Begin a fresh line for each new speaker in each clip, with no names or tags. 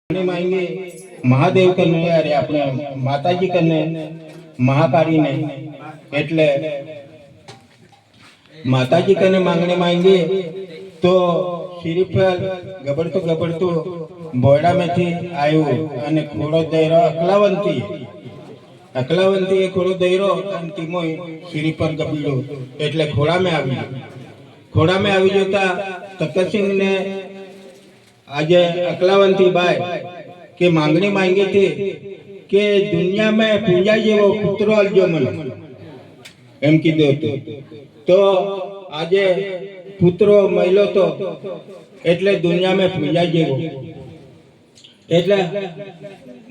मांगे महादेव करने अरे अपने माताजी करने महाकाली ने એટલે માતાજી કને માંગણી માંગી તો શ્રીફળ ગબડતો બોયડામાંથી આવ્યું અને ખોડો દૈરો અકલાવંતી એ ખોડો દૈરો અને તીમો શ્રીફળ ગબડ્યો એટલે ખોડામાં આવી જતા તકતસિંહ ને આજે अकलावंती बाय के मांगनी मांगी थी कि दुनिया में पूजा जेवो पुत्रो अलजो मन एम कीधुं तो आजे पुत्रो मळ्यो तो एटले दुनिया में पूजा जेवो एटले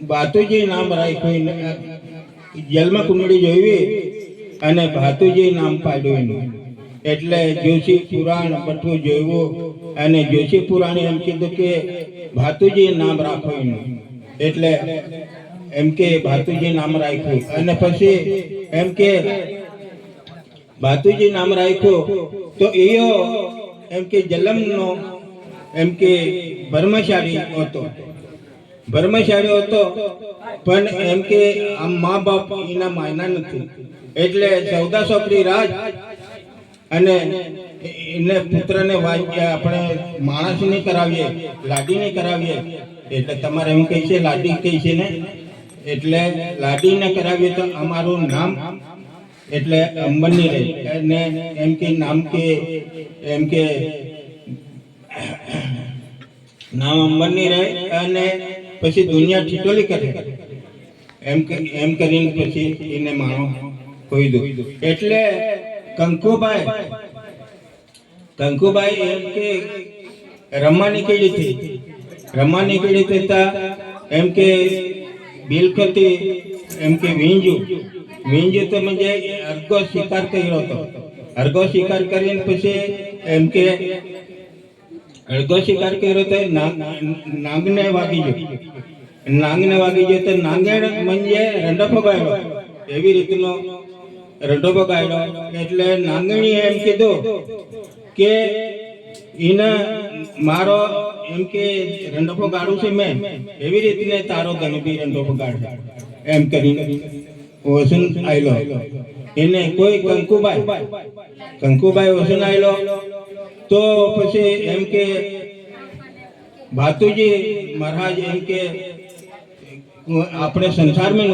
भातुजी नाम राख्युं जन्म कुंडली जोई अने भातुजी नाम पाड्युं एटले जोशी पुराण बठुं जोयुं અને જોશી પુરાણે એમ કીધું કે ભાતુજી નામ રાખો એનું એટલે એમ કે ભાતુજી નામ રાખ્યું અને પછી એમ કે ભાતુજી નામ રાખ્યું તો એયો એમ કે જલમનો એમ કે બ્રહ્મચારી હતો પણ એમ કે આ મા બાપ એના માયના નથી એટલે 14 સોપડી રાજ અને એને પુત્રને આપણે માણસ નહીં કરાવીએ લાડી નહીં કરાવીએ એટલે તમારે એમ કહે છે લાડી કહે છે ને એટલે લાડી ને કરાવીએ તો અમારું નામ એટલે અંબરની રહે અને એમ કે નામ કે એમ કે નામ અંબરની રહે અને પછી દુનિયા ઠીટોલી કરે એમ કરીને પછી એને માણો કોઈ દો એટલે કંકુબાઈ એમ કે રમવા નીકળી હતી એમ કે બિલખતી એમ કે વીંજુ તો म्हणजे અર્ગો શિકાર કર્યો હતો અર્ગો શિકાર કરીને પછી એમ કે અર્ગો શિકાર કર્યો તો નાગને વાગી ગયો તો નાંગેણ म्हणजे રંડો ગાયો એવી રીતનો રંડો ગાયો એટલે નાંગણી એમ કીધું કે એને મારો એમ કે રંડોફો ગાડું છે મેં એવી રીતને તારો ગણબી રંડોફો ગાડ એમ કરીને વસન આયલો એને કોઈ કંકુબાઈ વસન આયલો તો પછી એમ કે ભાતુજી મહારાજ એમ કે આપણે સંસારમાં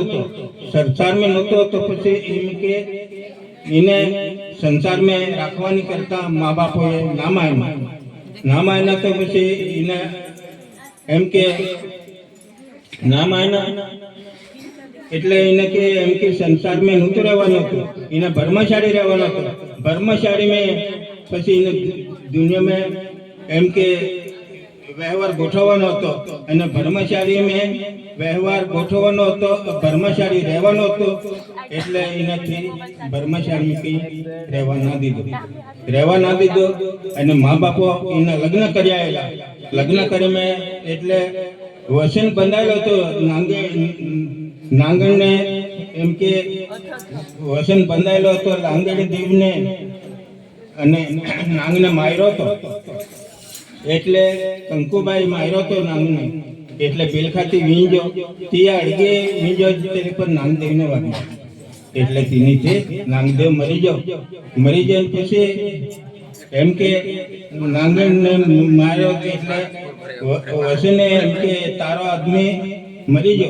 નહોતો તો પછી એમ કે એને संसार में राखवानी करता माँ बापोए नाम आयना तो पछी એને એમ કે નામ આયના એટલે એને કે એમ કે संसार में નહોતું રહેવાનું હતું એને બ્રહ્મચારી રહેવાનું હતું બ્રહ્મચારી में પછી એને દુનિયા में એમ કે વ્યવહાર ગોઠવવાનો હતો અને બ્રહ્મચારી में વ્યવહાર ગોઠવવાનો હતો બ્રહ્મચારી રહેવાનો હતો એટલે એનાથી બ્રહ્મચારી કઈ રહેવા ના દીધો અને મા બાપો એના લગ્ન કરીને એટલે વસન બંધાયેલો હતો નાંગણને એમ કે વસન બંધાયેલો હતો લાંગણી દીવને અને નાંગને માર્યો હતો એટલે કંકુબાઈ માર્યો હતો નાંગને એટલે બેલખાથી વીંજો તે અડગે વીંજો તેની પર નાગદેવને વાગી એટલે તેની નાગદેવ મરી જાય પછી એમ કે નાંગણને માર્યો એટલે વસને એમ કે તારો આદમી મરી ગયો।